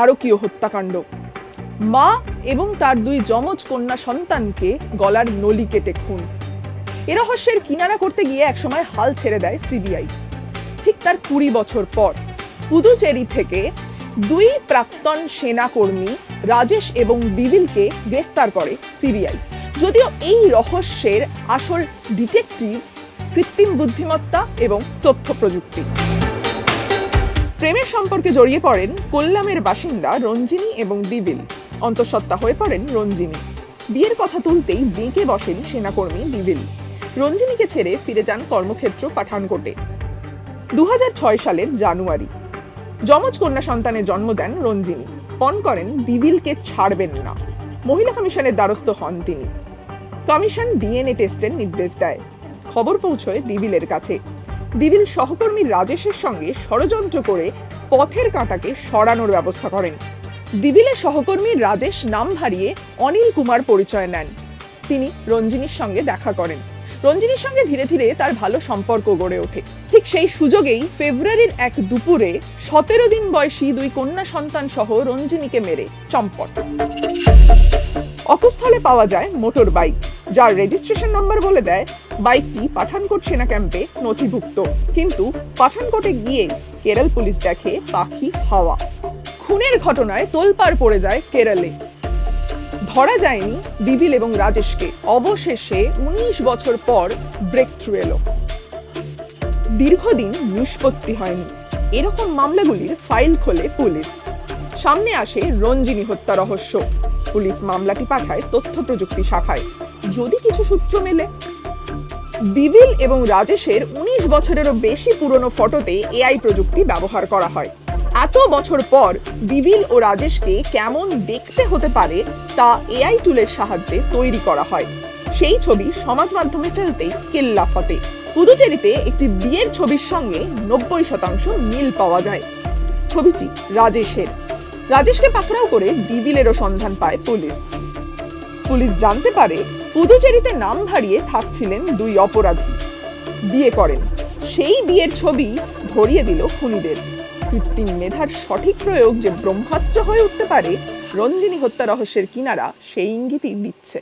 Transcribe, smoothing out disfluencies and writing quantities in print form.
নারকীয় হত্যাকাণ্ড। মা এবং তার 2 যমজ কন্যা সন্তানকে গলার নলি কেটে খুন। এ রহস্যের কিনারা করতে গিয়ে একসময় হাল ছেড়ে দেয় সিবিআই। ঠিক তার 20 বছর পর পুদুচেরি থেকে 2 প্রাক্তন সেনাকর্মী রাজেশ এবং দিবিলকে গ্রেফতার করে সিবিআই। যদিও এই রহস্যের আসল ডিটেকটিভ কৃত্রিম বুদ্ধিমত্তা এবং তথ্য প্রযুক্তি। প্রেমের সম্পর্কে জড়িয়ে পড়েন কোল্লামের বাসিন্দা রঞ্জিনী এবং দিবিল। অন্তঃসত্ত্বা হয়ে পড়েন রঞ্জিনী। বিয়ের কথা তুলতেই বেঁকে বসেন সেনাকর্মী দিবিল। রঞ্জিনীকে ছেড়ে ফিরে যান কর্মক্ষেত্র পাঠানকোটে। 2006 সালের জানুয়ারি যমজ কন্যা সন্তানের জন্ম দেন রঞ্জিনী। পণ করেন দিবিলকে ছাড়বেন না। মহিলা কমিশনের দ্বারস্থ হন তিনি। কমিশন ডিএনএ টেস্টের নির্দেশ দেয়। খবর পৌঁছয় দিবিলের কাছে। দিবিল সহকর্মী রাজেশের সঙ্গে ষড়যন্ত্র করে পথের কাঁটাকে সরানোর ব্যবস্থা করেন। দিবিলের সহকর্মী রাজেশ নাম ভারিয়ে অনিল কুমার পরিচয় নেন। তিনি রঞ্জিনীর সঙ্গে দেখা করেন। রঞ্জিনীর সঙ্গে ধীরে ধীরে তার ভালো সম্পর্ক গড়ে ওঠে। ঠিক সেই সুযোগেই ফেব্রুয়ারির এক দুপুরে 17 দিন বয়সী 2 কন্যা সন্তান সহ রঞ্জিনীকে মেরে চম্পট। অকুস্থলে পাওয়া যায় মোটর বাইক, যার রেজিস্ট্রেশন নম্বর বলে দেয় বাইকটি পাঠানকোট সেনা ক্যাম্পে নথিভুক্ত। কিন্তু পাঠানকোটে গিয়ে কেরল পুলিশ দেখে পাখি হাওয়া। খুনের ঘটনায় তোলপাড় পড়ে যায় কেরলে। ধরা যায়নি দিবিল এবং রাজেশকে। অবশেষে 19 বছর পর ব্রেক থ্রু এলো। দীর্ঘদিন নিষ্পত্তি হয়নি এরকম মামলাগুলির ফাইল খোলে পুলিশ। সামনে আসে রঞ্জিনী হত্যা রহস্য। পুলিশ মামলাটি পাঠায় তথ্য প্রযুক্তি শাখায়। যদি কিছু সূত্র মেলে। দিবিল এবং রাজেশের 19 বছরেরও বেশি পুরনো ফটোতে এআই প্রযুক্তি ব্যবহার করা হয়। এত বছর পর দিবিল ও রাজেশকে কেমন দেখতে হতে পারে তা এআই টুলের সাহায্যে তৈরি করা হয়। সেই ছবি সমাজ মাধ্যমে ফেলতেই কেল্লা ফতে। পুদুচেরিতে একটি বিয়ের ছবির সঙ্গে 90% মিল পাওয়া যায়। ছবিটি রাজেশের। রাজেশকে পাকড়াও করে দিবিলেরও সন্ধান পায় পুলিশ। পুলিশ জানতে পারে পুদুচেরিতে নাম ভারিয়ে থাকছিলেন 2 অপরাধী। বিয়ে করেন। সেই বিয়ের ছবি ধরিয়ে দিল খুনিদের। কৃত্রিম মেধার সঠিক প্রয়োগ যে ব্রহ্মাস্ত্র হয়ে উঠতে পারে, রঞ্জিনী হত্যা রহস্যের কিনারা সেই ইঙ্গিতই দিচ্ছে।